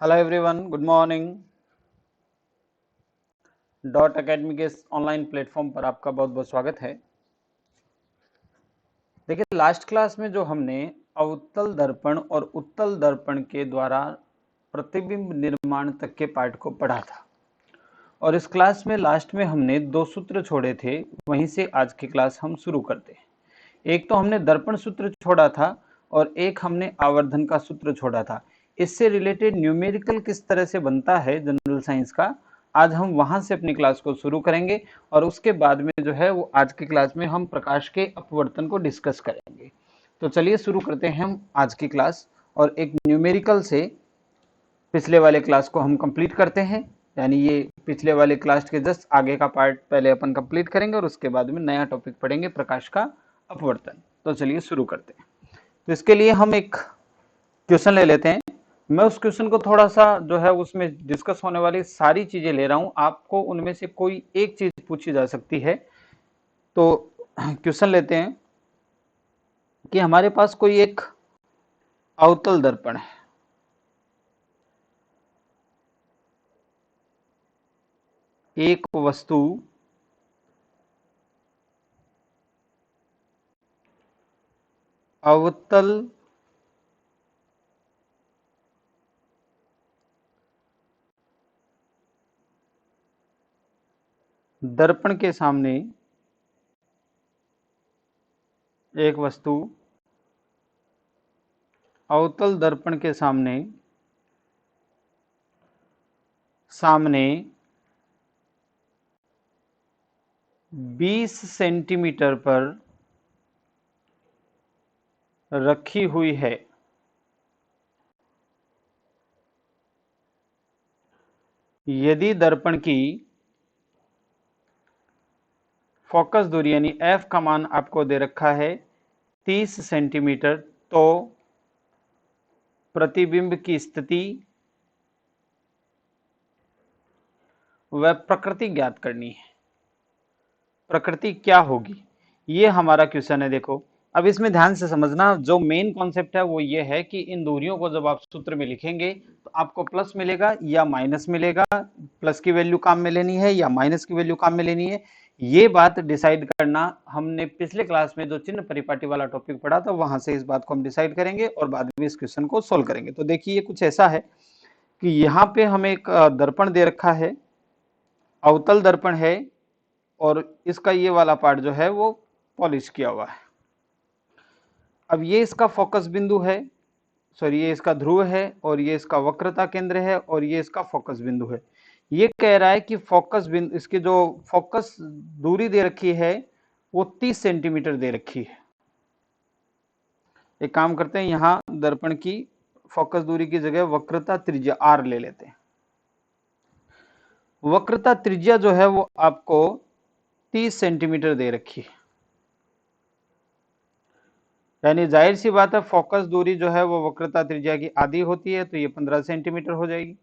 Hello everyone, good morning. Dot academy के इस online platform पर आपका बहुत बहुत स्वागत है। देखिए, लास्ट क्लास में जो हमने अवतल दर्पण और उत्तल दर्पण के द्वारा प्रतिबिंब निर्माण तक के पार्ट को पढ़ा था और इस क्लास में लास्ट में हमने 2 सूत्र छोड़े थे। वहीं से आज की क्लास हम शुरू करते हैं। एक तो हमने दर्पण सूत्र छोड़ा था और एक हमने आवर्धन का सूत्र छोड़ा था। इससे रिलेटेड न्यूमेरिकल किस तरह से बनता है जनरल साइंस का, आज हम वहां से अपनी क्लास को शुरू करेंगे और उसके बाद में जो है वो आज की क्लास में हम प्रकाश के अपवर्तन को डिस्कस करेंगे। तो चलिए शुरू करते हैं हम आज की क्लास और एक न्यूमेरिकल से पिछले वाले क्लास को हम कंप्लीट करते हैं। यानी ये पिछले वाले क्लास के जस्ट आगे का पार्ट पहले अपन कंप्लीट करेंगे और उसके बाद में नया टॉपिक पढ़ेंगे, प्रकाश का अपवर्तन। तो चलिए शुरू करते हैं। तो इसके लिए हम एक क्वेश्चन ले लेते हैं। मैं उस क्वेश्चन को थोड़ा सा जो है उसमें डिस्कस होने वाली सारी चीजें ले रहा हूं, आपको उनमें से कोई एक चीज पूछी जा सकती है। तो क्वेश्चन लेते हैं कि हमारे पास कोई एक अवतल दर्पण है। एक वस्तु अवतल दर्पण के सामने एक वस्तु अवतल दर्पण के सामने 20 सेंटीमीटर पर रखी हुई है। यदि दर्पण की फोकस दूरी यानी f का मान आपको दे रखा है 30 सेंटीमीटर, तो प्रतिबिंब की स्थिति व प्रकृति ज्ञात करनी है। प्रकृति क्या होगी, ये हमारा क्वेश्चन है। देखो, अब इसमें ध्यान से समझना, जो मेन कॉन्सेप्ट है वो ये है कि इन दूरियों को जब आप सूत्र में लिखेंगे तो आपको प्लस मिलेगा या माइनस मिलेगा, प्लस की वैल्यू काम में लेनी है या माइनस की वैल्यू काम में लेनी है, ये बात डिसाइड करना हमने पिछले क्लास में जो चिन्ह परिपाटी वाला टॉपिक पढ़ा था वहां से इस बात को हम डिसाइड करेंगे और बाद में इस क्वेश्चन को सोल्व करेंगे। तो देखिए, कुछ ऐसा है कि यहाँ पे हमें एक दर्पण दे रखा है, अवतल दर्पण है और इसका ये वाला पार्ट जो है वो पॉलिश किया हुआ है। अब ये इसका फोकस बिंदु है, सॉरी ये इसका ध्रुव है और ये इसका वक्रता केंद्र है और ये इसका फोकस बिंदु है। ये कह रहा है कि फोकस बिंदु, इसकी जो फोकस दूरी दे रखी है वो 30 सेंटीमीटर दे रखी है। एक काम करते हैं, यहां दर्पण की फोकस दूरी की जगह वक्रता त्रिज्या r ले लेते हैं। वक्रता त्रिज्या जो है वो आपको 30 सेंटीमीटर दे रखी है। यानी जाहिर सी बात है, फोकस दूरी जो है वो वक्रता त्रिज्या की आधी होती है, तो ये 15 सेंटीमीटर हो जाएगी।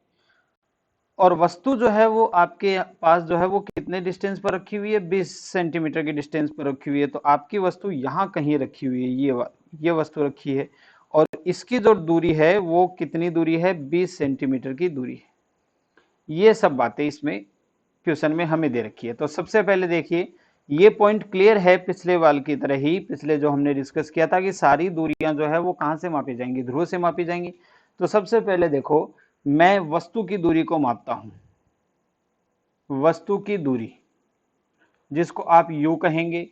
और वस्तु जो है वो आपके पास जो है वो कितने डिस्टेंस पर रखी हुई है, 20 सेंटीमीटर की डिस्टेंस पर रखी हुई है। तो आपकी वस्तु यहाँ कहीं रखी हुई है, ये वस्तु रखी है और इसकी जो दूरी है वो कितनी दूरी है, 20 सेंटीमीटर की दूरी है। ये सब बातें इसमें क्वेश्चन में हमें दे रखी है। तो सबसे पहले देखिए, ये पॉइंट क्लियर है पिछले वाल की तरह ही, पिछले जो हमने डिस्कस किया था कि सारी दूरियां जो है वो कहां से मापी जाएंगी, ध्रुव से मापी जाएंगी। तो सबसे पहले देखो, मैं वस्तु की दूरी को मापता हूं। वस्तु की दूरी जिसको आप u कहेंगे,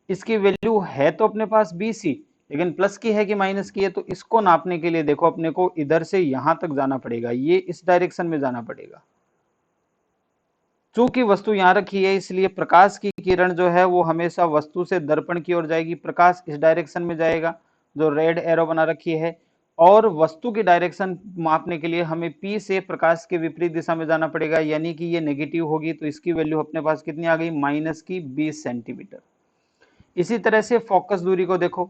इसकी वैल्यू है तो अपने पास 20 ही, लेकिन प्लस की है कि माइनस की है। तो इसको नापने के लिए देखो, अपने को इधर से यहां तक जाना पड़ेगा, ये इस डायरेक्शन में जाना पड़ेगा। चूंकि वस्तु यहां रखी है इसलिए प्रकाश की किरण जो है वो हमेशा वस्तु से दर्पण की ओर जाएगी। प्रकाश इस डायरेक्शन में जाएगा जो रेड एरो बना रखी है, और वस्तु की डायरेक्शन मापने के लिए हमें P से प्रकाश के विपरीत दिशा में जाना पड़ेगा, यानी कि ये नेगेटिव होगी। तो इसकी वैल्यू अपने पास कितनी आ गई, माइनस की 20 सेंटीमीटर। इसी तरह से फोकस दूरी को देखो,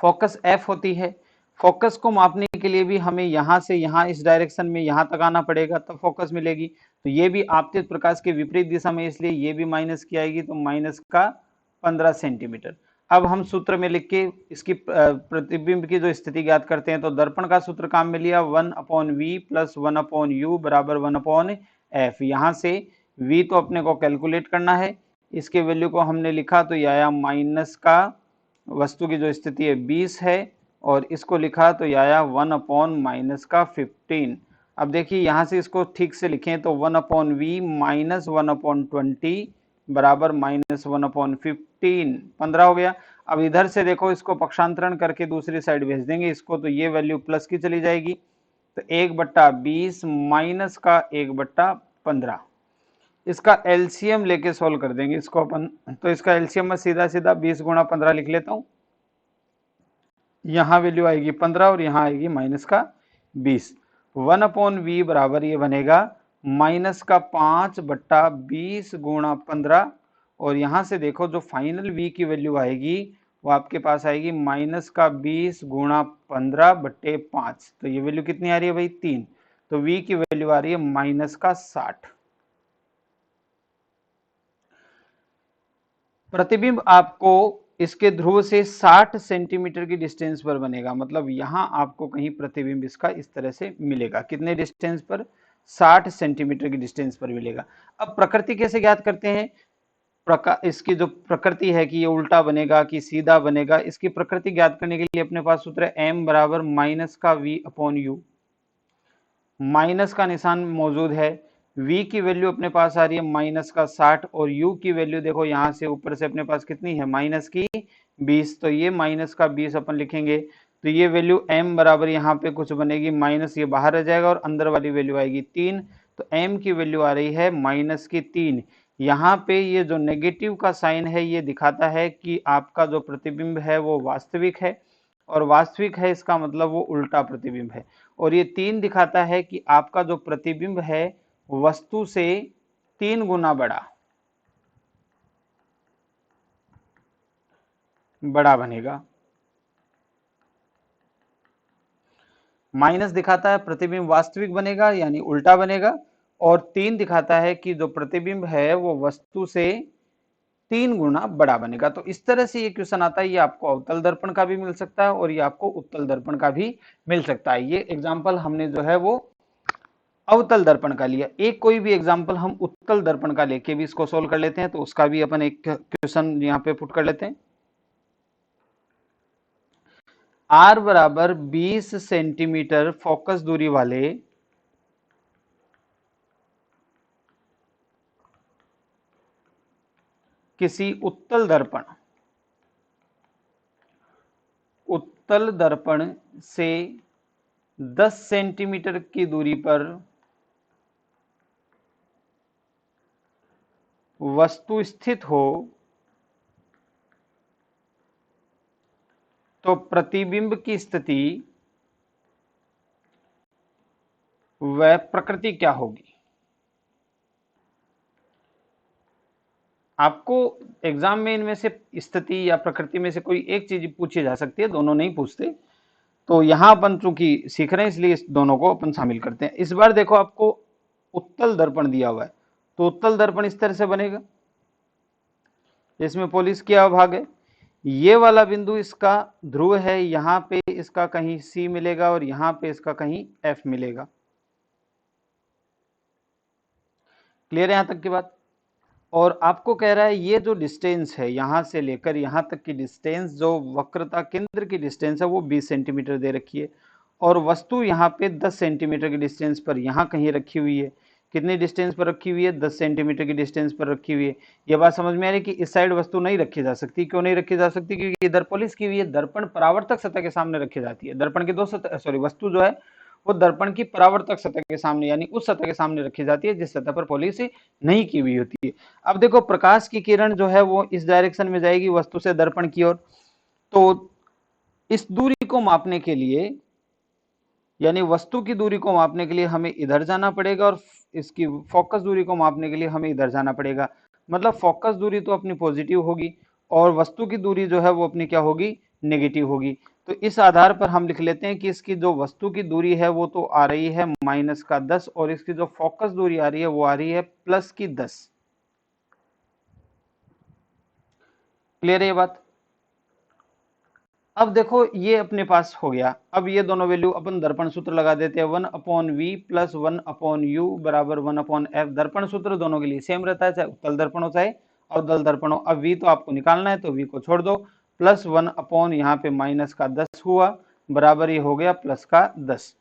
फोकस F होती है। फोकस को मापने के लिए भी हमें यहां से यहां इस डायरेक्शन में यहां तक आना पड़ेगा, तब फोकस मिलेगी। तो ये भी आपतित प्रकाश के विपरीत दिशा में, इसलिए ये भी माइनस की आएगी, तो माइनस का 15 सेंटीमीटर। अब हम सूत्र में लिख के इसकी प्रतिबिंब की जो स्थिति ज्ञात करते हैं। तो दर्पण का सूत्र काम में लिया 1/v प्लस 1/u बराबर 1/f। यहाँ से v तो अपने को कैलकुलेट करना है, इसके वैल्यू को हमने लिखा तो ये आया माइनस का, वस्तु की जो स्थिति है 20 है, और इसको लिखा तो ये आया 1/-15। अब देखिए यहाँ से इसको ठीक से लिखें तो 1/v माइनस 1/20 बराबर -1/15, 15 हो गया। अब इधर से देखो इसको पक्षांतरण करके दूसरी साइड भेज देंगे इसको, तो ये वैल्यू प्लस की चली जाएगी, तो 1/20 माइनस का 1/15। इसका एलसीएम लेके सोल्व कर देंगे इसको अपन। तो इसका एलसीएम में सीधा सीधा 20 × 15 लिख लेता हूं। यहाँ वैल्यू आएगी 15 और यहाँ आएगी माइनस का 20। 1/v बराबर ये बनेगा माइनस का 5/20 × 15, और यहाँ से देखो जो फाइनल v की वैल्यू आएगी वो आपके पास आएगी माइनस का 20 × 15/5। तो ये वैल्यू कितनी आ रही है भाई 3। तो v की वैल्यू आ रही है माइनस का 60। प्रतिबिंब आपको इसके ध्रुव से 60 सेंटीमीटर की डिस्टेंस पर बनेगा, मतलब यहां आपको कहीं प्रतिबिंब इसका इस तरह से मिलेगा। कितने डिस्टेंस पर? 60 सेंटीमीटर की डिस्टेंस पर मिलेगा। अब प्रकृति कैसे ज्ञात करते हैं? इसकी जो प्रकृति है कि ये उल्टा बनेगा कि सीधा बनेगा, इसकी प्रकृति ज्ञात करने के लिए अपने पास सूत्र है m बराबर माइनस का v/u। माइनस का निशान मौजूद है, v की वैल्यू अपने पास आ रही है माइनस का 60, और u की वैल्यू देखो यहाँ से ऊपर से अपने पास कितनी है माइनस की 20, तो ये माइनस का 20 अपन लिखेंगे। तो ये वैल्यू m बराबर यहाँ पे कुछ बनेगी माइनस, ये बाहर आ जाएगा और अंदर वाली वैल्यू आएगी 3, तो m की वैल्यू आ रही है माइनस की 3। यहाँ पे ये जो नेगेटिव का साइन है ये दिखाता है कि आपका जो प्रतिबिंब है वो वास्तविक है, और वास्तविक है इसका मतलब वो उल्टा प्रतिबिंब है। और ये 3 दिखाता है कि आपका जो प्रतिबिंब है वस्तु से 3 गुना बड़ा बनेगा। माइनस दिखाता है प्रतिबिंब वास्तविक बनेगा यानी उल्टा बनेगा, और 3 दिखाता है कि जो प्रतिबिंब है वो वस्तु से 3 गुना बड़ा बनेगा। तो इस तरह से ये क्वेश्चन आता है। ये आपको अवतल दर्पण का भी मिल सकता है और ये आपको उत्तल दर्पण का भी मिल सकता है। ये एग्जाम्पल हमने जो है वो अवतल दर्पण का लिया। एक कोई भी एग्जाम्पल हम उत्तल दर्पण का लेके भी इसको सोल्व कर लेते हैं, तो उसका भी अपन एक क्वेश्चन यहाँ पे पुट कर लेते हैं। R बराबर 20 सेंटीमीटर फोकस दूरी वाले किसी उत्तल दर्पण से 10 सेंटीमीटर की दूरी पर वस्तु स्थित हो तो प्रतिबिंब की स्थिति व प्रकृति क्या होगी? आपको एग्जाम में इनमें से स्थिति या प्रकृति में से कोई एक चीज पूछी जा सकती है, दोनों नहीं पूछते। तो यहां अपन चूंकि सीख रहे हैं इसलिए इस दोनों को अपन शामिल करते हैं। इस बार देखो आपको उत्तल दर्पण दिया हुआ है, तो उत्तल दर्पण इस तरह से बनेगा, इसमें पोलिस किया भाग है। ये वाला बिंदु इसका ध्रुव है, यहाँ पे इसका कहीं C मिलेगा और यहाँ पे इसका कहीं F मिलेगा। क्लियर है यहां तक की बात? और आपको कह रहा है ये जो डिस्टेंस है यहां से लेकर यहां तक की डिस्टेंस, जो वक्रता केंद्र की डिस्टेंस है वो 20 सेंटीमीटर दे रखी है, और वस्तु यहाँ पे 10 सेंटीमीटर की डिस्टेंस पर यहाँ कहीं रखी हुई है। कितनी डिस्टेंस पर रखी हुई है? 10 सेंटीमीटर की डिस्टेंस पर रखी हुई है। ये बात समझ में आ रही है कि इस साइड वस्तु नहीं रखी जा सकती। क्यों नहीं रखी जा सकती? क्योंकि इधर पॉलिश की हुई है। दर्पण परावर्तक सतह के सामने रखी जाती है। दर्पण की दो सतह, सॉरी, वस्तु जो है वो दर्पण की परावर्तक सतह के सामने यानी उस सतह के सामने रखी जाती है जिस सतह पर पॉलिश नहीं की हुई होती है। अब देखो प्रकाश की किरण जो है वो इस डायरेक्शन में जाएगी वस्तु से दर्पण की ओर, तो इस दूरी को मापने के लिए यानी वस्तु की दूरी को मापने के लिए हमें इधर जाना पड़ेगा, और इसकी फोकस दूरी को मापने के लिए हमें इधर जाना पड़ेगा। मतलब फोकस दूरी तो अपनी पॉजिटिव होगी और वस्तु की दूरी जो है वो अपनी क्या होगी? नेगेटिव होगी। तो इस आधार पर हम लिख लेते हैं कि इसकी जो वस्तु की दूरी है वो तो आ रही है माइनस का 10, और इसकी जो फोकस दूरी आ रही है वो आ रही है प्लस की 10। क्लियर है ये बात? अब देखो ये अपने पास हो गया। अब ये दोनों वैल्यू अपन दर्पण सूत्र लगा देते हैं, 1/v प्लस 1/u बराबर 1/f। दर्पण सूत्र दोनों के लिए सेम रहता है, चाहे उत्तल दर्पण हो चाहे अवतल दर्पण हो। अब v तो आपको निकालना है तो v को छोड़ दो, प्लस 1 यहाँ पे माइनस का 10 हुआ, बराबर ये हो गया प्लस का 10।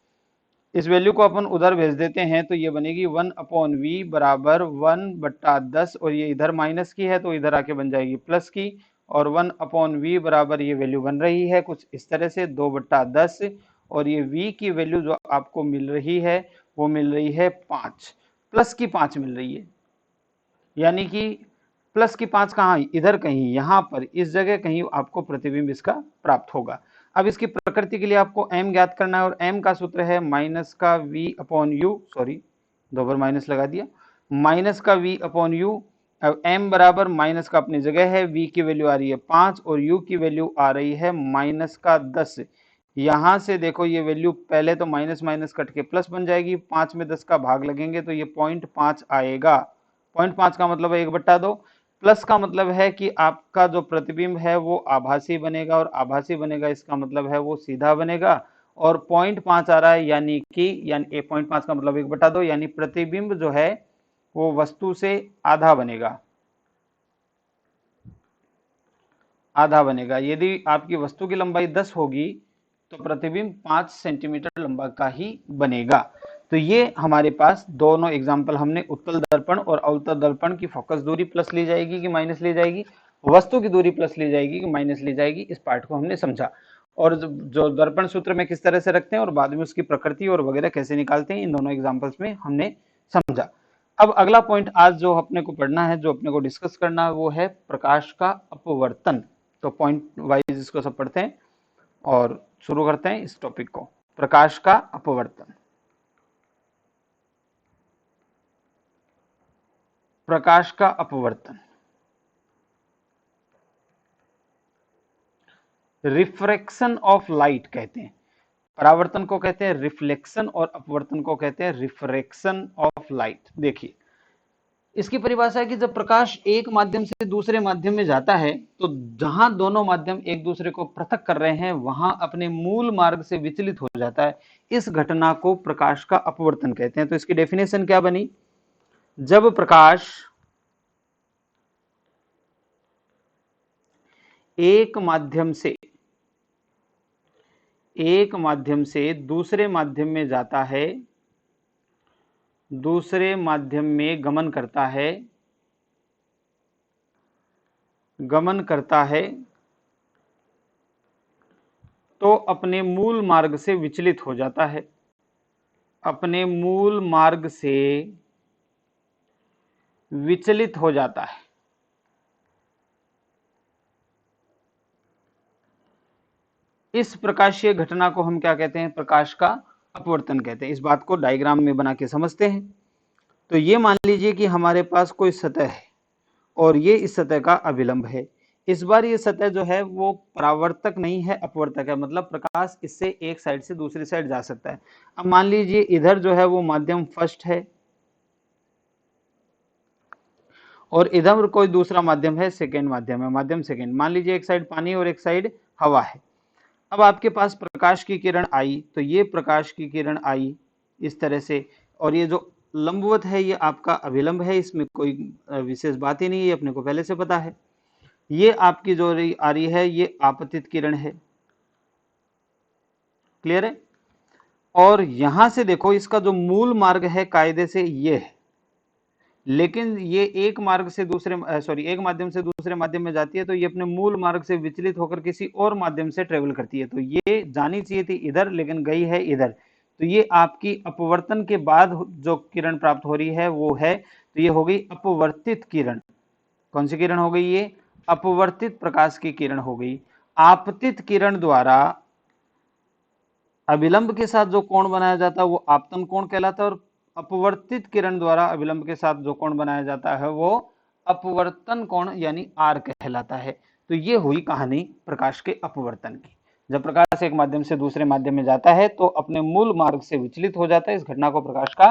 इस वैल्यू को अपन उधर भेज देते हैं तो ये बनेगी 1/v बराबर 1/10, और ये इधर माइनस की है तो इधर आके बन जाएगी प्लस की, और 1/v बराबर ये वैल्यू बन रही है कुछ इस तरह से 2/10, और ये v की वैल्यू जो आपको मिल रही है वो मिल रही है 5, प्लस की 5 मिल रही है, यानी कि प्लस की 5 कहाँ, इधर कहीं, यहाँ पर इस जगह कहीं आपको प्रतिबिंब इसका प्राप्त होगा। अब इसकी प्रकृति के लिए आपको m ज्ञात करना है, और m का सूत्र है माइनस का v/u, सॉरी 2 बार माइनस लगा दिया, माइनस का v/u। अब m बराबर माइनस का अपनी जगह है, v की वैल्यू आ रही है 5 और u की वैल्यू आ रही है माइनस का 10। यहाँ से देखो ये वैल्यू पहले तो माइनस माइनस कट के प्लस बन जाएगी, 5 में 10 का भाग लगेंगे तो ये 0.5 आएगा। 0.5 का मतलब है 1/2, प्लस का मतलब है कि आपका जो प्रतिबिंब है वो आभासी बनेगा, और आभासी बनेगा इसका मतलब है वो सीधा बनेगा, और 0.5 आ रहा है यानी 0.5 का मतलब 1/2, यानी प्रतिबिंब जो है वो वस्तु से आधा बनेगा, आधा बनेगा। यदि आपकी वस्तु की लंबाई 10 होगी तो प्रतिबिंब 5 सेंटीमीटर लंबा का ही बनेगा। तो ये हमारे पास दोनों एग्जाम्पल हमने उत्तल दर्पण और अवतल दर्पण की फोकस दूरी प्लस ली जाएगी कि माइनस ली जाएगी, वस्तु की दूरी प्लस ली जाएगी कि माइनस ली जाएगी, इस पार्ट को हमने समझा। और जो दर्पण सूत्र में किस तरह से रखते हैं और बाद में उसकी प्रकृति और वगैरह कैसे निकालते हैं, इन दोनों एग्जाम्पल्स में हमने समझा। अब अगला पॉइंट आज जो अपने को पढ़ना है, जो अपने को डिस्कस करना है, वो है प्रकाश का अपवर्तन। तो पॉइंट वाइज इसको सब पढ़ते हैं और शुरू करते हैं इस टॉपिक को। प्रकाश का अपवर्तन। प्रकाश का अपवर्तन, रिफ्रैक्शन ऑफ लाइट कहते हैं। परावर्तन को कहते हैं रिफ्लेक्शन और अपवर्तन को कहते हैं रिफ्रैक्शन ऑफ लाइट। देखिए इसकी परिभाषा है कि जब प्रकाश एक माध्यम से दूसरे माध्यम में जाता है तो जहां दोनों माध्यम एक दूसरे को पृथक कर रहे हैं वहां अपने मूल मार्ग से विचलित हो जाता है। इस घटना को प्रकाश का अपवर्तन कहते हैं। तो इसकी डेफिनेशन क्या बनी, जब प्रकाश एक माध्यम से दूसरे माध्यम में जाता है, दूसरे माध्यम में गमन करता है तो अपने मूल मार्ग से विचलित हो जाता है, अपने मूल मार्ग से विचलित हो जाता है। इस प्रकाशीय घटना को हम क्या कहते हैं, प्रकाश का अपवर्तन कहते हैं। इस बात को डायग्राम में बना के समझते हैं। तो ये मान लीजिए कि हमारे पास कोई सतह है और ये इस सतह का अभिलंब है। इस बार ये सतह जो है वो परावर्तक नहीं है, अपवर्तक है, मतलब प्रकाश इससे एक साइड से दूसरी साइड जा सकता है। अब मान लीजिए इधर जो है वो माध्यम फर्स्ट है और इधर कोई दूसरा माध्यम है, सेकेंड माध्यम है, माध्यम सेकेंड। मान लीजिए एक साइड पानी और एक साइड हवा है। अब आपके पास प्रकाश की किरण आई, तो ये प्रकाश की किरण आई इस तरह से, और ये जो लंबवत है ये आपका अभिलंब है, इसमें कोई विशेष बात ही नहीं है, ये अपने को पहले से पता है। ये आपकी जो आ रही है ये आपतित किरण है, क्लियर है। और यहां से देखो इसका जो मूल मार्ग है कायदे से ये है, लेकिन ये एक मार्ग से दूसरे एक माध्यम से दूसरे माध्यम में जाती है तो ये अपने मूल मार्ग से विचलित होकर किसी और माध्यम से ट्रेवल करती है। तो ये जानी चाहिए थी इधर लेकिन गई है इधर। तो ये आपकी अपवर्तन के बाद जो किरण प्राप्त हो रही है वो है, तो ये हो गई अपवर्तित किरण। कौन सी किरण हो गई, ये अपवर्तित प्रकाश की किरण हो गई। आपतित किरण द्वारा अभिलंब के साथ जो कोण बनाया जाता है वो आपतन कोण कहलाता है, और अपवर्तित किरण द्वारा अभिलंब के साथ जो कोण बनाया जाता है वो अपवर्तन कोण यानी आर कहलाता है। तो ये हुई कहानी प्रकाश के अपवर्तन की। जब प्रकाश एक माध्यम से दूसरे माध्यम में जाता है तो अपने मूल मार्ग से विचलित हो जाता है, इस घटना को प्रकाश का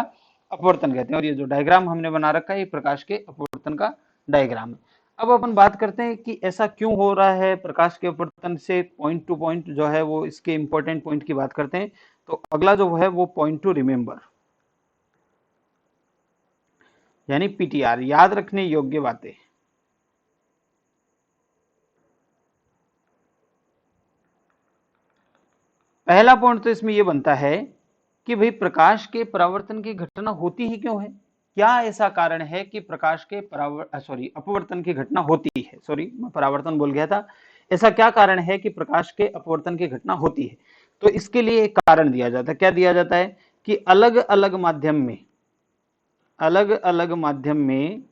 अपवर्तन कहते हैं। और ये जो डायग्राम हमने बना रखा है ये प्रकाश के अपवर्तन का डायग्राम है। अब अपन बात करते हैं कि ऐसा क्यों हो रहा है प्रकाश के अपवर्तन से। पॉइंट टू पॉइंट जो है वो इसके इंपॉर्टेंट पॉइंट की बात करते हैं। तो अगला जो है वो पॉइंट टू रिमेंबर, यानी पीटीआर, याद रखने योग्य बातें। पहला पॉइंट तो इसमें यह बनता है कि भाई प्रकाश के परावर्तन की घटना होती ही क्यों है। क्या ऐसा कारण है कि प्रकाश के अपवर्तन की घटना होती है। सॉरी, मैं परावर्तन बोल गया था। ऐसा क्या कारण है कि प्रकाश के अपवर्तन की घटना होती है। तो इसके लिए एक कारण दिया जाता है। क्या दिया जाता है कि अलग अलग माध्यम में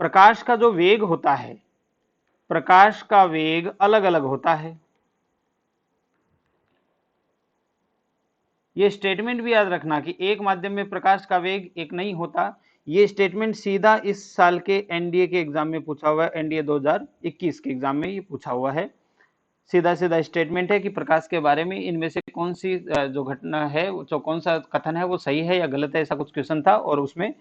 प्रकाश का जो वेग होता है, प्रकाश का वेग अलग अलग होता है। ये स्टेटमेंट भी याद रखना कि एक माध्यम में प्रकाश का वेग एक नहीं होता। ये स्टेटमेंट सीधा इस साल के एनडीए के एग्जाम में पूछा हुआ है। एनडीए 2021 के एग्जाम में ये पूछा हुआ है। सीधा सीधा स्टेटमेंट है कि प्रकाश के बारे में इनमें से कौन सी जो घटना है, जो कौन सा कथन है वो सही है या गलत है, ऐसा कुछ क्वेश्चन था और उसमें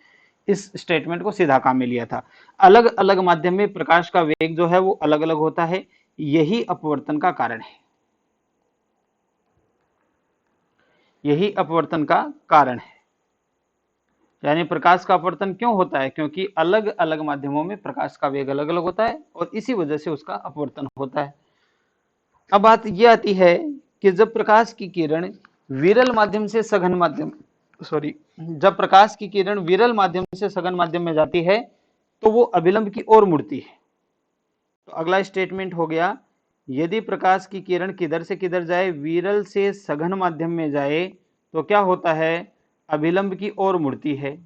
इस स्टेटमेंट को सीधा काम में लिया था। अलग अलग माध्यम में प्रकाश का वेग जो है वो अलग अलग होता है, यही अपवर्तन का कारण है। यही अपवर्तन का कारण है। यानी प्रकाश का अपवर्तन क्यों होता है, क्योंकि अलग अलग माध्यमों में प्रकाश का वेग अलग अलग होता है और इसी वजह से उसका अपवर्तन होता है। अब बात यह आती है कि जब प्रकाश की किरण विरल माध्यम से सघन माध्यम जब प्रकाश की किरण विरल माध्यम से सघन माध्यम में जाती है तो वो अभिलंब की ओर मुड़ती है। तो अगला स्टेटमेंट हो गया, यदि प्रकाश की किरण किधर से किधर जाए, विरल से सघन माध्यम में जाए, तो क्या होता है, अभिलंब की ओर मुड़ती है।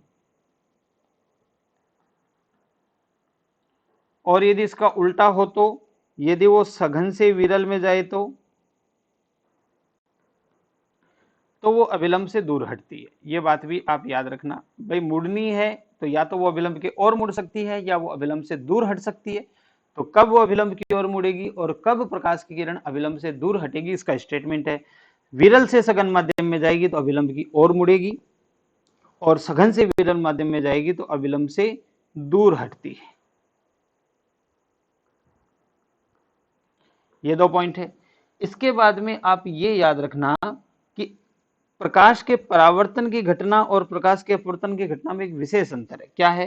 और यदि इसका उल्टा हो तो, यदि वो सघन से विरल में जाए तो वो अभिलंब से दूर हटती है। ये बात भी आप याद रखना। भाई मुड़नी है तो या तो वो अभिलंब की ओर मुड़ सकती है या वो अभिलंब से दूर हट सकती है। तो कब वो अभिलंब की ओर मुड़ेगी और कब प्रकाश की किरण अभिलंब से दूर हटेगी, इसका स्टेटमेंट है। विरल से सघन माध्यम में जाएगी तो अभिलंब की ओर मुड़ेगी और सघन से विरल माध्यम में जाएगी तो अभिलंब से दूर हटती है। ये दो पॉइंट है। इसके बाद में आप ये याद रखना कि प्रकाश के परावर्तन की घटना और प्रकाश के अपवर्तन की घटना में एक विशेष अंतर है। क्या है,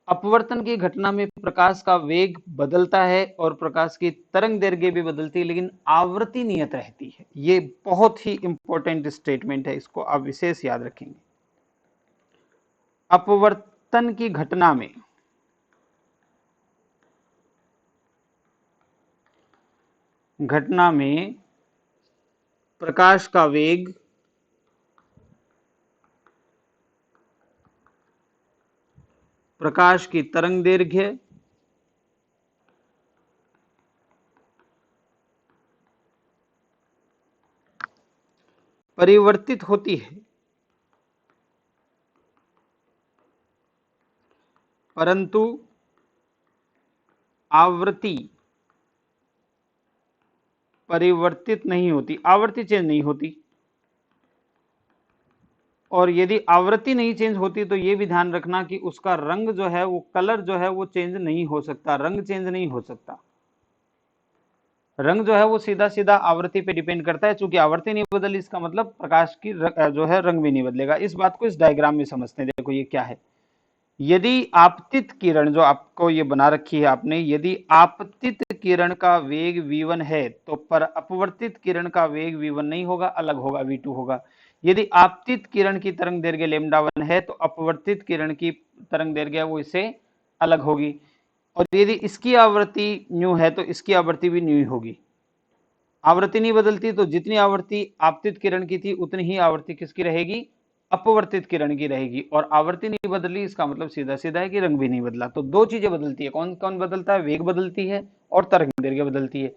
अपवर्तन की घटना में प्रकाश का वेग बदलता है और प्रकाश की तरंग दैर्घ्य भी बदलती है, लेकिन आवृत्ति नियत रहती है। ये बहुत ही इंपॉर्टेंट स्टेटमेंट है, इसको आप विशेष याद रखेंगे। अपवर्तन की घटना में प्रकाश का वेग प्रकाश की तरंग दैर्घ्य परिवर्तित होती है, परंतु आवृत्ति परिवर्तित नहीं होती, आवृत्ति चेंज नहीं होती। और यदि आवृत्ति नहीं चेंज होती तो ये भी ध्यान रखना कि उसका रंग जो है, वो कलर जो है वो चेंज नहीं हो सकता, रंग चेंज नहीं हो सकता। रंग जो है वो सीधा सीधा आवृत्ति पे डिपेंड करता है। चूंकि आवृत्ति नहीं बदली, इसका मतलब प्रकाश की जो है रंग भी नहीं बदलेगा। इस बात को इस डायग्राम में समझते हैं। देखो ये क्या है, यदि आपतित किरण जो आपको ये बना रखी है आपने, यदि आपतित किरण का वेग v1 है तो पर अपवर्तित किरण का वेग v1 नहीं होगा, अलग होगा, v2 होगा। यदि आपतित किरण की तरंग दैर्घ्य λ1 है तो अपवर्तित किरण की तरंग दैर्घ्य वो इससे अलग होगी। और यदि इसकी आवृत्ति न्यू है तो इसकी आवृत्ति भी न्यू होगी। आवृत्ति नहीं बदलती तो जितनी आवृत्ति आपतित किरण की थी उतनी ही आवृत्ति किसकी रहेगी, अपवर्तित किरण की रहेगी। और आवृत्ति नहीं बदली, इसका मतलब सीधा सीधा है कि रंग भी नहीं बदला। तो दो चीजें बदलती है। कौन कौन बदलता है, वेग बदलती है और तरंग दैर्घ्य बदलती है।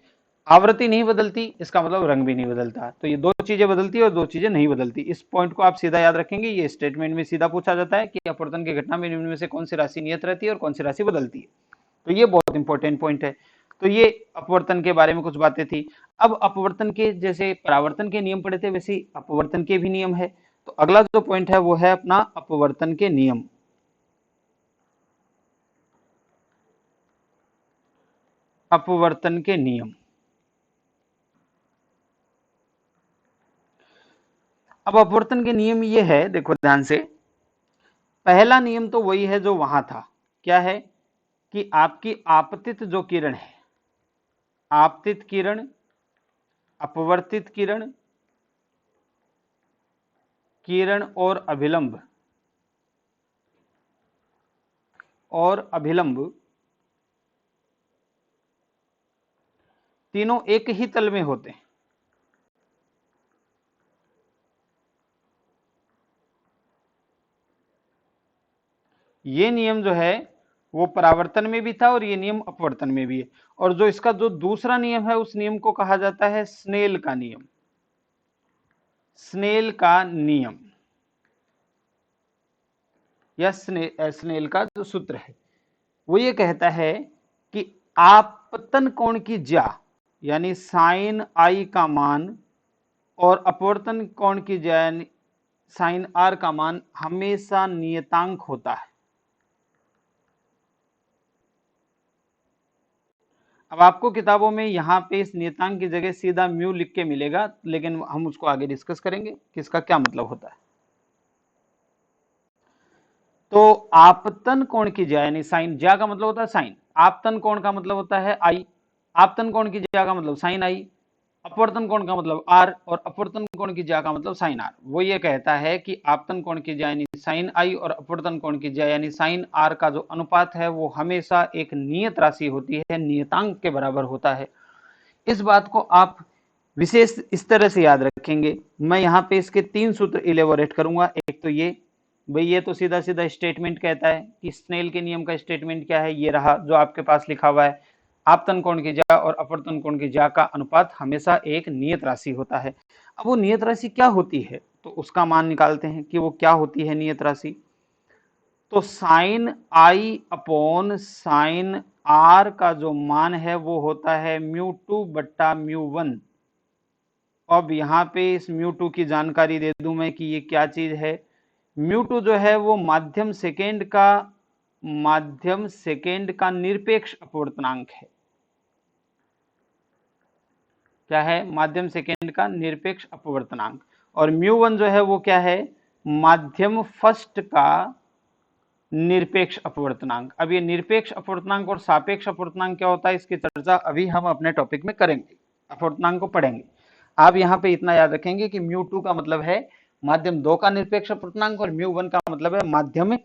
आवृत्ति नहीं बदलती, इसका मतलब रंग भी नहीं बदलता। तो ये दो चीजें बदलती है और दो चीजें नहीं बदलती। इस पॉइंट को आप सीधा याद रखेंगे। ये स्टेटमेंट में सीधा पूछा जाता है कि अपवर्तन की घटना में निम्न में से कौन सी राशि नियत रहती है और कौन सी राशि बदलती है। तो ये बहुत इंपॉर्टेंट पॉइंट है। तो ये अपवर्तन के बारे में कुछ बातें थी। अब अपवर्तन के जैसे परावर्तन के नियम पढ़े थे वैसे ही अपवर्तन के भी नियम है। तो अगला जो पॉइंट है वो है अपना अपवर्तन के नियम। अपवर्तन के नियम। अब अपवर्तन के नियम ये है, देखो ध्यान से, पहला नियम तो वही है जो वहां था। क्या है कि आपकी आपतित जो किरण है, आपतित किरण, अपवर्तित किरण, किरण और अभिलंब, तीनों एक ही तल में होते हैं। ये नियम जो है वो परावर्तन में भी था और ये नियम अपवर्तन में भी है। और जो इसका जो दूसरा नियम है उस नियम को कहा जाता है स्नेल का नियम। स्नेल का नियम या स्नेल का जो सूत्र है वो ये कहता है कि आपतन कोण की ज्या यानी साइन आई का मान और अपवर्तन कोण की ज्या यानी साइन आर का मान हमेशा नियतांक होता है। अब आपको किताबों में यहां पे इस नियतांक की जगह सीधा म्यू लिख के मिलेगा, लेकिन हम उसको आगे डिस्कस करेंगे कि इसका क्या मतलब होता है। तो आपतन कोण की ज्या यानी साइन, ज्या का मतलब होता है साइन, आपतन कोण का मतलब होता है आई, आपतन कोण की ज्या का मतलब साइन आई, अपवर्तन कोण का मतलब आर और अपवर्तन कोण की ज्या का मतलब साइन आर। वो ये कहता है कि आपतन कोण की ज्या यानी साइन आई और अपवर्तन कोण की ज्या यानी साइन आर का जो अनुपात है वो हमेशा एक नियत राशि होती है, नियतांक के बराबर होता है। इस बात को आप विशेष इस तरह से याद रखेंगे। मैं यहाँ पे इसके 3 सूत्र इलेबोरेट करूंगा। एक तो ये, भाई ये तो सीधा सीधा स्टेटमेंट कहता है कि स्नेल के नियम का स्टेटमेंट क्या है, ये रहा जो आपके पास लिखा हुआ है, आपतन कोण की ज्या और अपवर्तन कोण की ज्या का अनुपात हमेशा एक नियत राशि होता है। अब वो नियत राशि क्या होती है तो उसका मान निकालते हैं कि वो क्या होती है नियत राशि। तो sine i upon sine r का जो मान है वो होता है μ2 बट्टा μ1। अब यहाँ पे इस μ2 की जानकारी दे दूं मैं कि ये क्या चीज है। μ2 जो है वो माध्यम सेकेंड का निरपेक्ष अपवर्तनांक है। क्या है? माध्यम सेकेंड का निरपेक्ष अपवर्तनांक। और μ1 जो है वो क्या है? माध्यम फर्स्ट का निरपेक्ष अपवर्तनांक। अब ये निरपेक्ष अपवर्तनांक और सापेक्ष अपवर्तनांक क्या होता है इसकी चर्चा अभी हम अपने टॉपिक में करेंगे, अपवर्तनांक को पढ़ेंगे। आप यहाँ पे इतना याद रखेंगे कि μ2 का मतलब है माध्यम 2 का निरपेक्ष अपवर्तनांक और μ1 का मतलब है माध्यम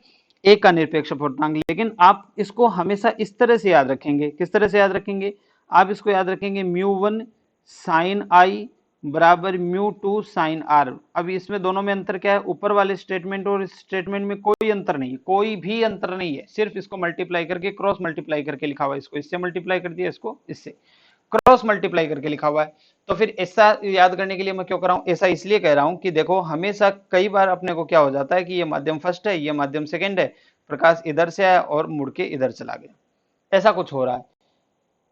1 का निरपेक्ष अपवर्तनांक। लेकिन आप इसको हमेशा इस तरह से याद रखेंगे। किस तरह से याद रखेंगे? आप इसको याद रखेंगे μ1 साइन आई बराबर μ2 साइन आर। अब इसमें दोनों में अंतर क्या है? ऊपर वाले स्टेटमेंट और इस स्टेटमेंट में कोई अंतर नहीं है, कोई भी अंतर नहीं है, सिर्फ इसको मल्टीप्लाई करके क्रॉस मल्टीप्लाई करके लिखा हुआ है। इसको इससे मल्टीप्लाई कर दिया, इसको इससे क्रॉस मल्टीप्लाई करके लिखा हुआ है। तो फिर ऐसा याद करने के लिए मैं क्यों कर रहा हूं? ऐसा इसलिए कह रहा हूं कि देखो हमेशा कई बार अपने को क्या हो जाता है कि ये माध्यम फर्स्ट है, ये माध्यम सेकेंड है, प्रकाश इधर से आया और मुड़ के इधर चला गया, ऐसा कुछ हो रहा है।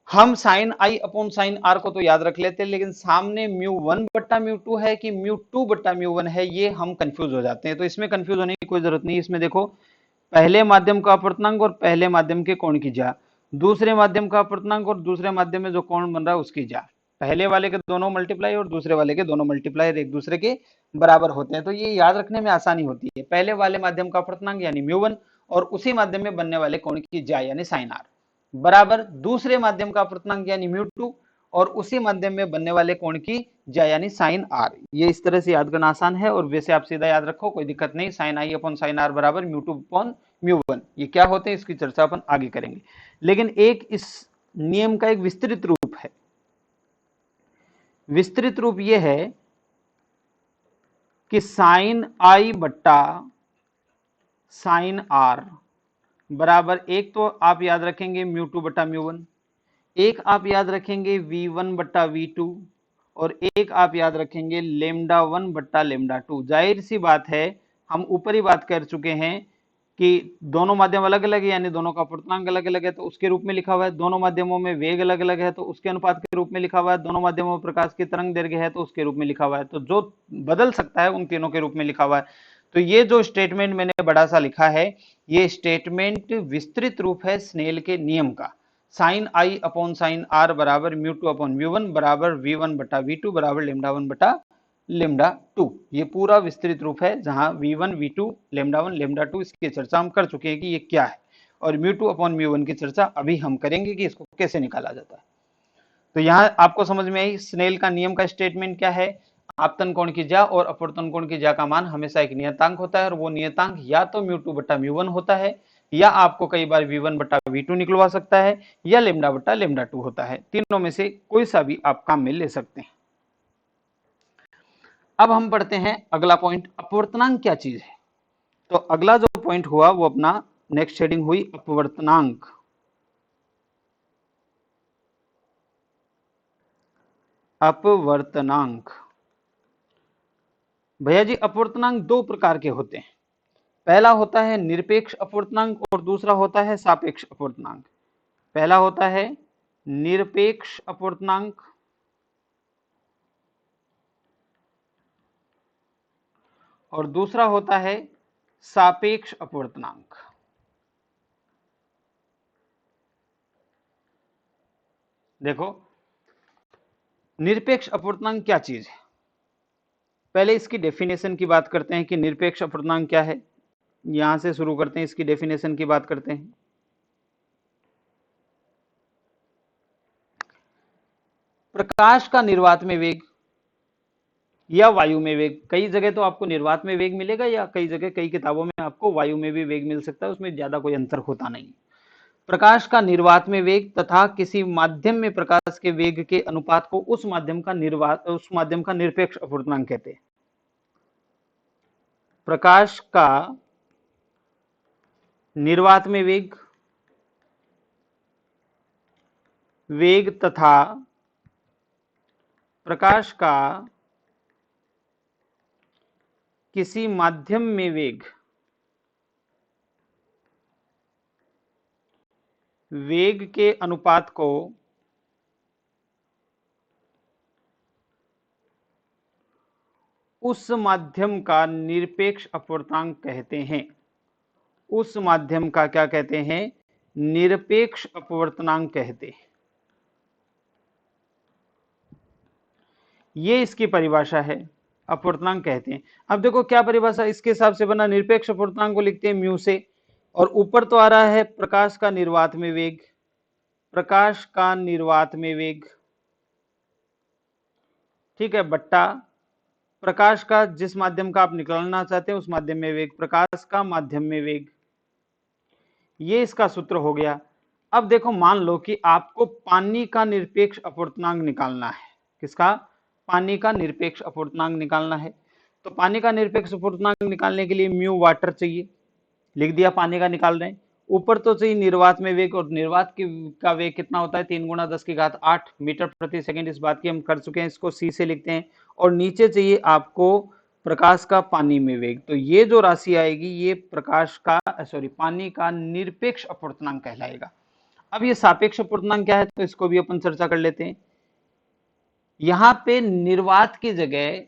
हम sine i upon sine r को तो याद रख लेते हैं, लेकिन सामने μ1 बट्टा μ2 है कि μ2 बट्टा μ1 है, ये हम कंफ्यूज हो जाते हैं। तो इसमें कंफ्यूज होने की कोई जरूरत नहीं। इसमें देखो पहले माध्यम का अपवर्तनांक और पहले माध्यम के कोण की ज्या, दूसरे माध्यम का अपवर्तनांक और दूसरे माध्यम में जो कोण बन रहा है उसकी ज्या, पहले वाले के दोनों मल्टीप्लाई और दूसरे वाले के दोनों मल्टीप्लाई एक दूसरे के बराबर होते हैं। तो ये याद रखने में आसानी होती है। पहले वाले माध्यम का अपवर्तनांक यानी μ1 और उसी माध्यम में बनने वाले कोण की ज्या यानी साइन आर बराबर दूसरे माध्यम का अपवर्तनांक यानी μ2 और उसी माध्यम में बनने वाले कोण की ज्या यानी साइन आर। ये इस तरह से याद करना आसान है और वैसे आप सीधा याद रखो, कोई दिक्कत नहीं। Sine i upon sine r बराबर μ2 अपॉन μ1। ये क्या होते हैं इसकी चर्चा अपन आगे करेंगे। लेकिन एक इस नियम का एक विस्तृत रूप है। विस्तृत रूप ये है कि साइन आई बट्टा साइन आर बराबर, एक तो आप याद रखेंगे μ2 बट्टा μ1, एक आप याद रखेंगे v1 बट्टा v2 और एक आप याद रखेंगे λ1 बट्टा λ2। जाहिर सी बात है, हम ऊपर ही बात कर चुके हैं कि दोनों माध्यम अलग अलग है यानी दोनों का अपवर्तनांक अलग अलग है तो उसके रूप में लिखा हुआ है। दोनों माध्यमों में वेग अलग अलग है तो उसके अनुपात के रूप में लिखा हुआ है। दोनों माध्यमों में प्रकाश की तरंग दैर्घ्य है तो उसके रूप में लिखा हुआ है। तो जो बदल सकता है उन तीनों के रूप में लिखा हुआ है। तो ये जो स्टेटमेंट मैंने बड़ा सा लिखा है, ये स्टेटमेंट विस्तृत रूप है स्नेल के नियम का। Sine i upon sine r बराबर mu two upon mu one बराबर वी वन बटा वी टू बराबर लेमडा वन बटा लेमडा टू। ये पूरा विस्तृत रूप है जहां v one v two lambda one lambda two इसकी चर्चा हम कर चुके हैं कि ये क्या है, और mu two upon mu one की चर्चा अभी हम करेंगे कि इसको कैसे निकाला जाता है। तो यहाँ आपको समझ में आई स्नेल का नियम का स्टेटमेंट क्या है। आपतन कोण की ज्या और अपवर्तन कोण की ज्या का मान हमेशा एक नियतांक होता है, और वो नियतांक या तो म्यू टू बटा म्यू वन होता है, या आपको कई बार वी वन बटा वी टू निकलवा सकता है, या लेमडा बटा लेमडा टू होता है। तीनों में से कोई सा भी आप काम में ले सकते हैं। अब हम पढ़ते हैं अगला पॉइंट, अपवर्तनांक क्या चीज है। तो अगला जो पॉइंट हुआ वो अपना नेक्स्ट हेडिंग हुई अपवर्तनांक। अपवर्तनांक भैया जी, अपवर्तनांक दो प्रकार के होते हैं। पहला होता है निरपेक्ष अपवर्तनांक और दूसरा होता है सापेक्ष अपवर्तनांक। पहला होता है निरपेक्ष अपवर्तनांक और दूसरा होता है सापेक्ष अपवर्तनांक। देखो, निरपेक्ष अपवर्तनांक क्या चीज है, पहले इसकी डेफिनेशन की बात करते हैं कि निरपेक्ष अपवर्तनांक क्या है। यहां से शुरू करते हैं, इसकी डेफिनेशन की बात करते हैं। प्रकाश का निर्वात में वेग या वायु में वेग, कई जगह तो आपको निर्वात में वेग मिलेगा, या कई जगह कई किताबों में आपको वायु में भी वेग मिल सकता है, उसमें ज्यादा कोई अंतर होता नहीं। प्रकाश का निर्वात में वेग तथा किसी माध्यम में प्रकाश के वेग के अनुपात को उस माध्यम का निरपेक्ष अपवर्तनांक कहते हैं। प्रकाश का निर्वात में वेग तथा प्रकाश का किसी माध्यम में वेग के अनुपात को उस माध्यम का निरपेक्ष अपवर्तनांक कहते हैं। उस माध्यम का क्या कहते हैं, निरपेक्ष अपवर्तनांक कहते हैं। ये इसकी परिभाषा है, अपवर्तनांक कहते हैं। अब देखो क्या परिभाषा इसके हिसाब से बना, निरपेक्ष अपवर्तनांक को लिखते हैं म्यू से, और ऊपर तो आ रहा है प्रकाश का निर्वात में वेग, प्रकाश का निर्वात में वेग, ठीक है, बट्टा प्रकाश का जिस माध्यम का आप निकालना चाहते हैं उस माध्यम में वेग, प्रकाश का माध्यम में वेग। ये इसका सूत्र हो गया। अब देखो, मान लो कि आपको पानी का निरपेक्ष अपवर्तनांक निकालना है। किसका, पानी का निरपेक्ष अपवर्तनांक निकालना है। तो पानी का निरपेक्ष अपवर्तनांक निकालने के लिए म्यू वाटर चाहिए, लिख दिया, पानी का निकाल रहे हैं। ऊपर तो चाहिए निर्वात में वेग, और निर्वात का वेग कितना होता है, 3 × 10⁸ मीटर प्रति सेकंड। इस बात की हम कर चुके हैं, इसको सी से लिखते हैं। और नीचे चाहिए आपको प्रकाश का पानी में वेग। तो ये जो राशि आएगी ये पानी का निरपेक्ष अपवर्तनांक कहलाएगा। अब ये सापेक्ष अपवर्तनांक क्या है, तो इसको भी अपन चर्चा कर लेते हैं। यहां पे निर्वात की जगह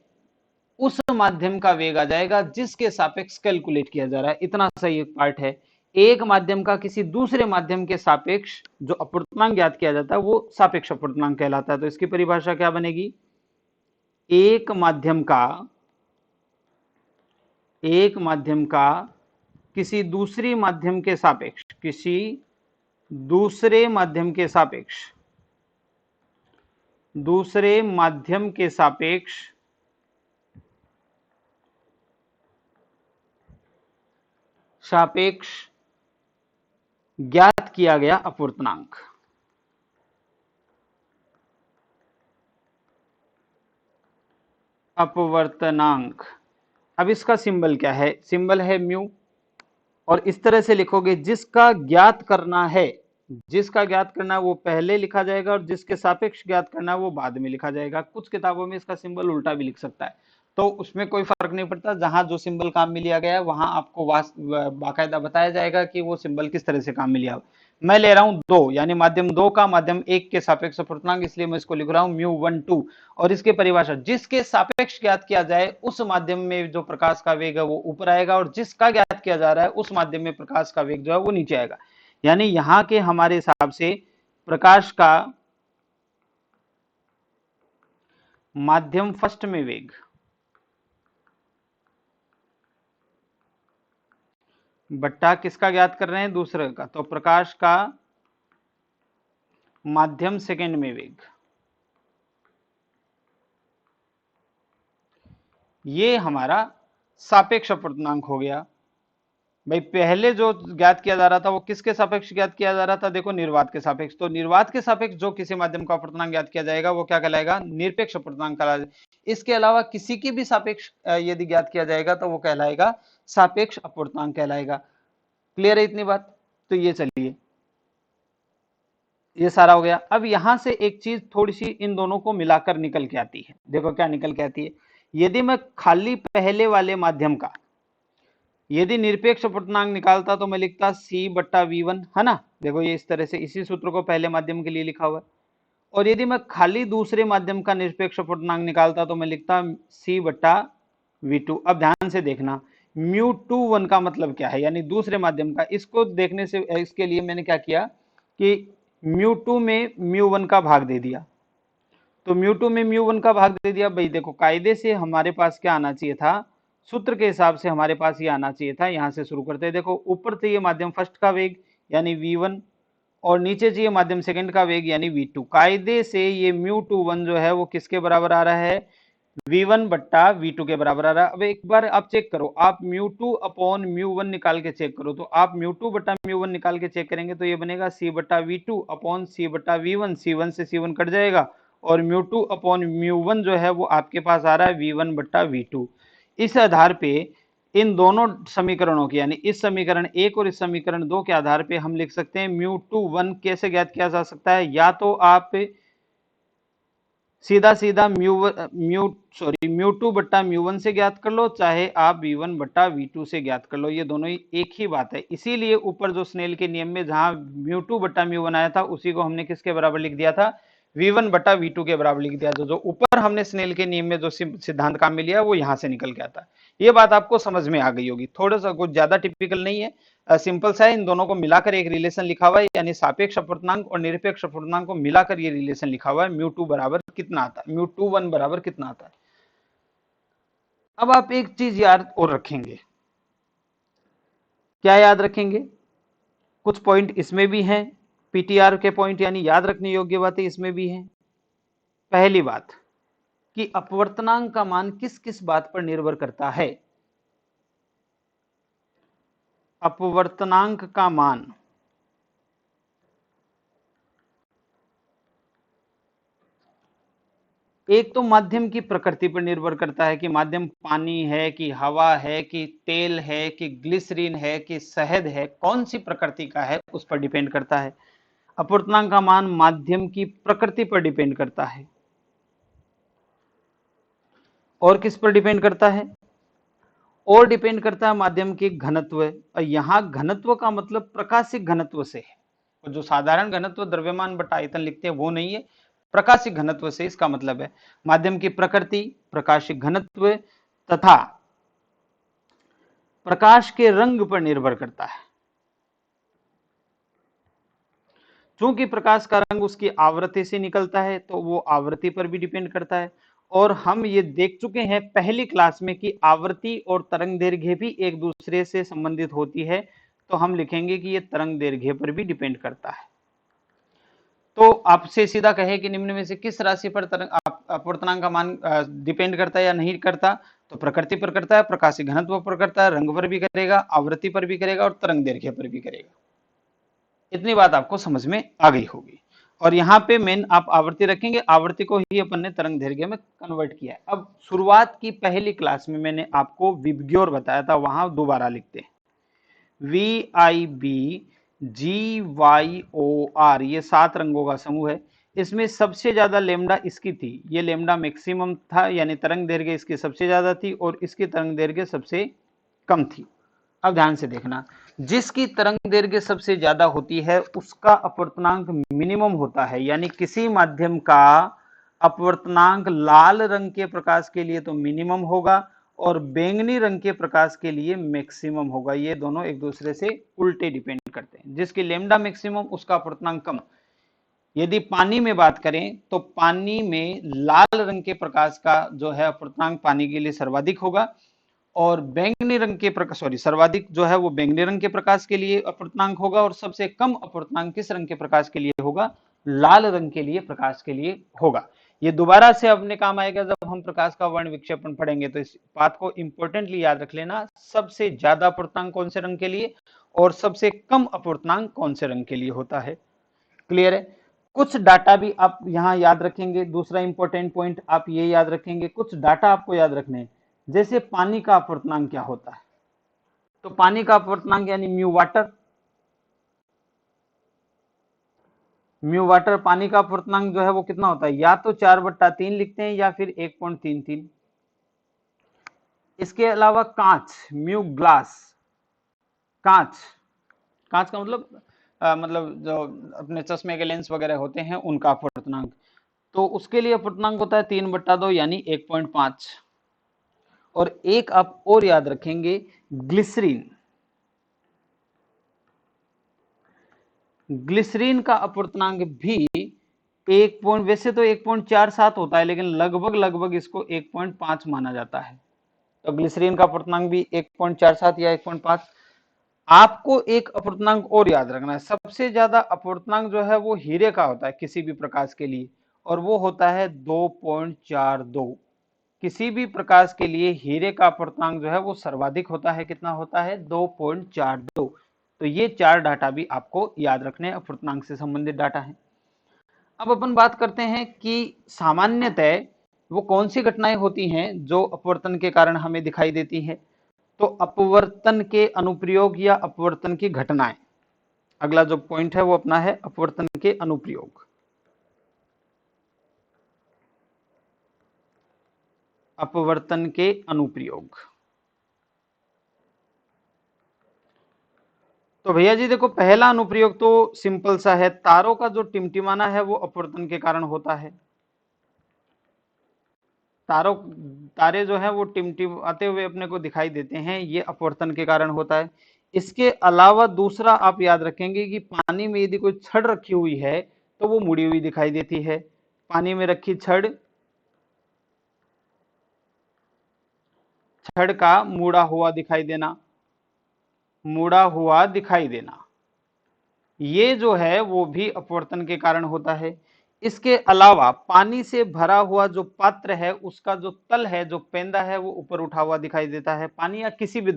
उस माध्यम का वेग आ जाएगा जिसके सापेक्ष कैलकुलेट किया जा रहा है। इतना सही एक पार्ट है। एक माध्यम का किसी दूसरे माध्यम के सापेक्ष जो अपवर्तनांक ज्ञात किया जाता है वो सापेक्ष अपवर्तनांक कहलाता है। तो इसकी परिभाषा क्या बनेगी, एक माध्यम का किसी दूसरे माध्यम के सापेक्ष ज्ञात किया गया अपवर्तनांक। अब इसका सिंबल क्या है, सिंबल है म्यू, और इस तरह से लिखोगे, जिसका ज्ञात करना है वो पहले लिखा जाएगा, और जिसके सापेक्ष ज्ञात करना है वो बाद में लिखा जाएगा। कुछ किताबों में इसका सिंबल उल्टा भी लिख सकता है, तो उसमें कोई फर्क नहीं पड़ता। जहां जो सिंबल काम में लिया गया है वहां आपको बाकायदा बताया जाएगा कि वो सिंबल किस तरह से काम में लिया। मैं ले रहा हूं 2, यानी माध्यम 2 का माध्यम 1 के सापेक्ष अपवर्तनांक, इसलिए मैं इसको लिख रहा हूं μ12। और इसके परिभाषा, जिसके सापेक्ष ज्ञात किया जाए उस माध्यम में जो प्रकाश का वेग है वो ऊपर आएगा, और जिसका ज्ञात किया जा रहा है उस माध्यम में प्रकाश का वेग जो है वो नीचे आएगा। यानी यहाँ के हमारे हिसाब से प्रकाश का माध्यम फर्स्ट में वेग बट्टा किसका ज्ञात कर रहे हैं, दूसरे का, तो प्रकाश का माध्यम सेकंड में वेग, ये हमारा सापेक्ष अपवर्तनांक हो गया। भाई पहले जो ज्ञात किया जा रहा था वो किसके सापेक्ष ज्ञात किया जा रहा था, देखो निर्वात के सापेक्ष। तो निर्वात के सापेक्ष जो किसी माध्यम का अपवर्तनांक ज्ञात किया जाएगा वो क्या कहलाएगा, निरपेक्ष अपवर्तनांक कहलाएगा। इसके अलावा किसी की भी सापेक्ष यदि ज्ञात किया जाएगा तो वो कहलाएगा सापेक्ष अपवर्तनांक कहलाएगा। क्लियर है इतनी बात। तो ये चलिए, ये सारा हो गया। अब यहां से एक चीज थोड़ी सी इन दोनों को मिलाकर निकल के आती है। देखो क्या निकल के आती है, यदि मैं खाली पहले वाले माध्यम का यदि निरपेक्ष अपवर्तनांक निकालता तो मैं लिखता C/V1, है ना। देखो ये इस तरह से, इसी सूत्र को पहले माध्यम के लिए लिखा हुआ है। और यदि मैं खाली दूसरे माध्यम का निरपेक्ष अपवर्तनांक निकालता तो मैं लिखता C/V2। अब ध्यान से देखना, μ21 का मतलब क्या है, यानी दूसरे माध्यम का। इसको देखने से, इसके लिए मैंने क्या किया कि μ2 में μ1 का भाग दे दिया। तो μ2 में μ1 का भाग दे दिया। भाई देखो कायदे से हमारे पास क्या आना चाहिए था, सूत्र के हिसाब से हमारे पास ये आना चाहिए था। यहां से शुरू करते हैं। देखो ऊपर चाहिए माध्यम फर्स्ट का वेग यानी v1, और नीचे चाहिए माध्यम सेकंड का वेग यानी v2। कायदे से ये μ21 जो है वो किसके बराबर आ रहा है, v1/v2 के बराबर आ रहा है। अब एक बार आप चेक करो, आप μ2/μ1 निकाल के चेक करो, तो आप μ2/μ1 निकाल के चेक करेंगे तो ये बनेगा C/V2/C/V1। C1 से C1 कट जाएगा और μ2/μ1 जो है वो आपके पास आ रहा है v1/v2। इस आधार पे इन दोनों समीकरणों के, यानी इस समीकरण 1 और इस समीकरण 2 के आधार पे हम लिख सकते हैं μ21 कैसे ज्ञात किया जा सकता है। या तो आप सीधा सीधा μ2/μ1 से ज्ञात कर लो, चाहे आप v1/v2 से ज्ञात कर लो, ये दोनों ही एक ही बात है। इसीलिए ऊपर जो स्नेल के नियम में जहां μ2/μ1 आया था उसी को हमने किसके बराबर लिख दिया था, v1/v2 के बराबर लिख दिया। जो ऊपर हमने स्नेल के नियम में जो सिद्धांत काम में लिया वो यहां से निकल के आता है। ये बात आपको समझ में आ गई होगी। थोड़ा सा कुछ ज्यादा टिपिकल नहीं है, सिंपल सा है। इन दोनों को मिलाकर एक रिलेशन लिखा हुआ है, यानी सापेक्ष अपवर्तनांक और निरपेक्ष अपवर्तनांक को मिलाकर ये रिलेशन लिखा हुआ है। μ2 बराबर कितना आता है, μ21 बराबर कितना आता है। अब आप एक चीज याद और रखेंगे, क्या याद रखेंगे, कुछ पॉइंट इसमें भी हैं, पीटीआर के पॉइंट यानी याद रखने योग्य बातें इसमें भी हैं। पहली बात कि अपवर्तनांक का मान किस किस बात पर निर्भर करता है। अपवर्तनांक का मान एक तो माध्यम की प्रकृति पर निर्भर करता है कि माध्यम पानी है कि हवा है कि तेल है कि ग्लिसरीन है कि शहद है, कौन सी प्रकृति का है उस पर डिपेंड करता है। अपवर्तनांक का मान माध्यम की प्रकृति पर डिपेंड करता है। और किस पर डिपेंड करता है, और डिपेंड करता है माध्यम के घनत्व। और यहां घनत्व का मतलब प्रकाशिक घनत्व से है, और जो साधारण घनत्व द्रव्यमान बटा आयतन लिखते हैं वो नहीं है, प्रकाशिक घनत्व से इसका मतलब है। माध्यम की प्रकृति, प्रकाशिक घनत्व तथा प्रकाश के रंग पर निर्भर करता है। चूंकि प्रकाश का रंग उसकी आवृत्ति से निकलता है तो वो आवृत्ति पर भी डिपेंड करता है। और हम ये देख चुके हैं पहली क्लास में कि आवृत्ति और तरंग दैर्घ्य भी एक दूसरे से संबंधित होती है, तो हम लिखेंगे कि ये तरंग दैर्घ्य पर भी डिपेंड करता है। तो आपसे सीधा कहे कि निम्न में से किस राशि पर अपवर्तनांक का मान डिपेंड करता है या नहीं करता, तो प्रकृति पर करता है, प्रकाशिक घनत्व पर करता है, रंग पर भी करेगा, आवृत्ति पर भी करेगा और तरंग दैर्घ्य पर भी करेगा। इतनी बात आपको समझ में आ गई होगी। और यहाँ पे मेन आप आवृत्ति रखेंगे, आवृत्ति को ही अपन ने तरंग दैर्घ्य में कन्वर्ट किया है। अब शुरुआत की पहली क्लास में मैंने आपको विबग्योर बताया था, वहां दोबारा लिखते हैं VIBGYOR, ये 7 रंगों का समूह है। इसमें सबसे ज्यादा लेमडा इसकी थी, ये लेमडा मैक्सिमम था, यानी तरंग दैर्घ्य इसकी सबसे ज्यादा थी और इसकी तरंग दैर्घ्य सबसे कम थी। अब ध्यान से देखना, जिसकी तरंग दैर्घ्य सबसे ज्यादा होती है उसका अपवर्तनांक मिनिमम होता है। यानी किसी माध्यम का अपवर्तनांक लाल रंग के प्रकाश के लिए तो मिनिमम होगा और बैंगनी रंग के प्रकाश के लिए मैक्सिमम होगा। ये दोनों एक दूसरे से उल्टे डिपेंड करते हैं। जिसकी लेमडा मैक्सिमम उसका अपवर्तनांक कम, यदि पानी में बात करें तो पानी में लाल रंग के प्रकाश का जो है अपूर्णांक पानी के लिए सर्वाधिक होगा, और बैंगनी रंग के प्रकाश सर्वाधिक जो है वो बैंगनी रंग के प्रकाश के लिए अपूर्णांक होगा, और सबसे कम अपूर्णांक किस रंग के प्रकाश के लिए होगा? लाल रंग के लिए प्रकाश के लिए होगा। ये दोबारा से अपने काम आएगा जब हम प्रकाश का वर्ण विक्षेपण पढ़ेंगे, तो इस बात को इंपॉर्टेंटली याद रख लेना, सबसे ज्यादा अपूर्णांक कौन से रंग के लिए और सबसे कम अपूर्णांक कौन से रंग के लिए होता है। क्लियर है? कुछ डाटा भी आप यहां याद रखेंगे। दूसरा इंपॉर्टेंट पॉइंट आप ये याद रखेंगे, कुछ डाटा आपको याद रखने हैं। जैसे पानी का अपूर्णांक क्या होता है, तो पानी का अपूर्णांक यानी म्यू वाटर, म्यू वाटर पानी का अपूर्णांक जो है वो कितना होता है? या तो 4/3 लिखते हैं या फिर 1.33। इसके अलावा कांच, म्यू ग्लास, कांच, कांच का मतलब जो अपने चश्मे के लेंस वगैरह होते हैं उनका अपूर्णांक, तो उसके लिए अपूर्णांक होता है 3/2 यानी 1.5। और एक आप और याद रखेंगे, ग्लिसरीन, ग्लिसरीन का अपूर्णांक भी वैसे तो 1.47 होता है, लेकिन लगभग इसको 1.5 माना जाता है। तो ग्लिसरीन का अपूर्णांक भी 1.47 या 1.5। आपको एक अपूर्णांक और याद रखना है, सबसे ज्यादा अपूर्णांक जो है वो हीरे का होता है किसी भी प्रकाश के लिए, और वो होता है 2.42। किसी भी प्रकाश के लिए हीरे का अपूर्णांक जो है वो सर्वाधिक होता है, कितना होता है? 2.42। तो ये 4 डाटा भी आपको याद रखने, अपूर्णांक से संबंधित डाटा है। अब अपन बात करते हैं कि सामान्यतः वो कौन सी घटनाएं होती हैं जो अपवर्तन के कारण हमें दिखाई देती है। तो अपवर्तन के अनुप्रयोग या अपवर्तन की घटनाएं, अगला जो पॉइंट है वो अपना है अपवर्तन के अनुप्रयोग। अपवर्तन के अनुप्रयोग, तो भैया जी देखो, पहला अनुप्रयोग तो सिंपल सा है, तारों का जो टिमटिमाना है वो अपवर्तन के कारण होता है। तारे जो है वो टिमटिमाते हुए अपने को दिखाई देते हैं, ये अपवर्तन के कारण होता है। इसके अलावा दूसरा आप याद रखेंगे कि पानी में यदि कोई छड़ रखी हुई है तो वो मुड़ी हुई दिखाई देती है। पानी में रखी छड़, छड़ का मुड़ा हुआ दिखाई देना, मुड़ा हुआ दिखाई देना, ये जो है वो भी अपवर्तन के कारण होता है। इसके अलावा पानी से भरा हुआ जो पात्र है उसका जो तल है, जो पेंदा है, वो ऊपर उठा हुआ दिखाई देता है। पानी या किसी भी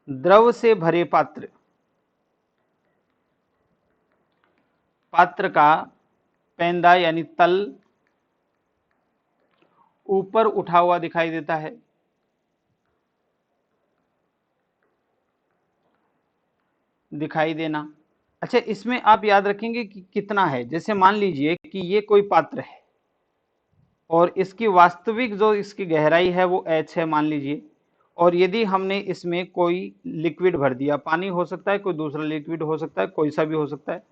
द्रव से भरे पात्र, पात्र का पेंदा यानी तल ऊपर उठा हुआ दिखाई देता है। दिखाई देना। अच्छा, इसमें आप याद रखेंगे कि कितना है। जैसे मान लीजिए कि ये कोई पात्र है और इसकी वास्तविक जो इसकी गहराई है वो h है मान लीजिए, और यदि हमने इसमें कोई लिक्विड भर दिया, पानी हो सकता है, कोई दूसरा लिक्विड हो सकता है, कोई सा भी हो सकता है।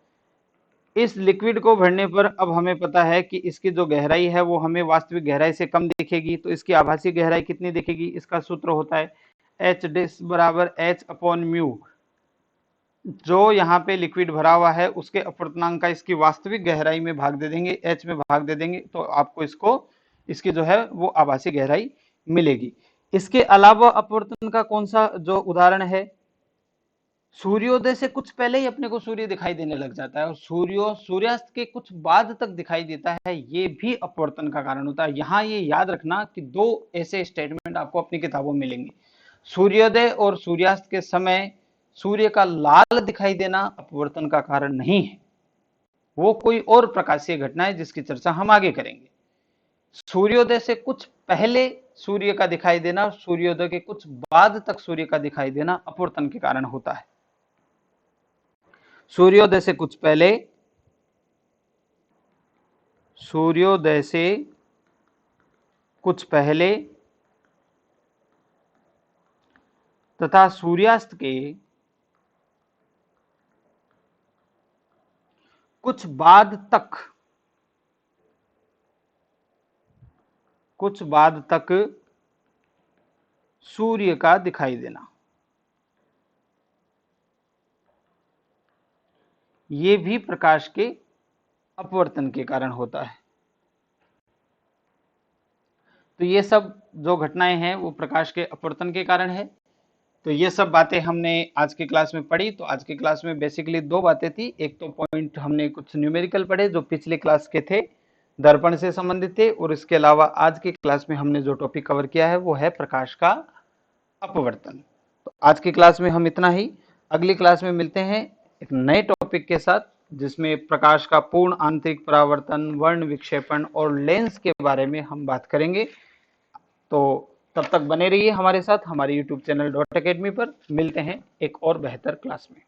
इस लिक्विड को भरने पर अब हमें पता है कि इसकी जो गहराई है वो हमें वास्तविक गहराई से कम दिखेगी, तो इसकी आभासी गहराई कितनी दिखेगी? इसका सूत्र होता है एच डेस बराबर एच अपॉन म्यू। जो यहाँ पे लिक्विड भरा हुआ है उसके अपवर्तनांक का इसकी वास्तविक गहराई में भाग दे देंगे, एच में भाग दे देंगे, तो आपको इसकी जो है वो आभासी गहराई मिलेगी। इसके अलावा अपवर्तन का कौन सा जो उदाहरण है, सूर्योदय से कुछ पहले ही अपने को सूर्य दिखाई देने लग जाता है और सूर्यास्त के कुछ बाद तक दिखाई देता है, ये भी अपवर्तन का कारण होता है। यहाँ ये याद रखना कि दो ऐसे स्टेटमेंट आपको अपनी किताबों में मिलेंगे। सूर्योदय और सूर्यास्त के समय सूर्य का लाल दिखाई देना अपवर्तन का कारण नहीं है, वो कोई और प्रकाशीय घटना है जिसकी चर्चा हम आगे करेंगे। सूर्योदय से कुछ पहले सूर्य का दिखाई देना, सूर्योदय के कुछ बाद तक सूर्य का दिखाई देना अपवर्तन के कारण होता है। सूर्योदय से कुछ पहले, सूर्योदय से कुछ पहले तथा सूर्यास्त के कुछ बाद तक, कुछ बाद तक सूर्य का दिखाई देना, ये भी प्रकाश के अपवर्तन के कारण होता है। तो ये सब जो घटनाएं हैं वो प्रकाश के अपवर्तन के कारण है। तो ये सब बातें हमने आज की क्लास में पढ़ी। तो आज की क्लास में बेसिकली दो बातें थी। एक तो पॉइंट हमने कुछ न्यूमेरिकल पढ़े जो पिछले क्लास के थे, दर्पण से संबंधित थे, और इसके अलावा आज की क्लास में हमने जो टॉपिक कवर किया है वो है प्रकाश का अपवर्तन। तो आज की क्लास में हम इतना ही। अगली क्लास में मिलते हैं एक नए टॉपिक के साथ, जिसमें प्रकाश का पूर्ण आंतरिक परावर्तन, वर्ण विक्षेपण और लेंस के बारे में हम बात करेंगे। तो तब तक बने रहिए हमारे साथ हमारे YouTube चैनल डॉट अकेडमी पर। मिलते हैं एक और बेहतर क्लास में।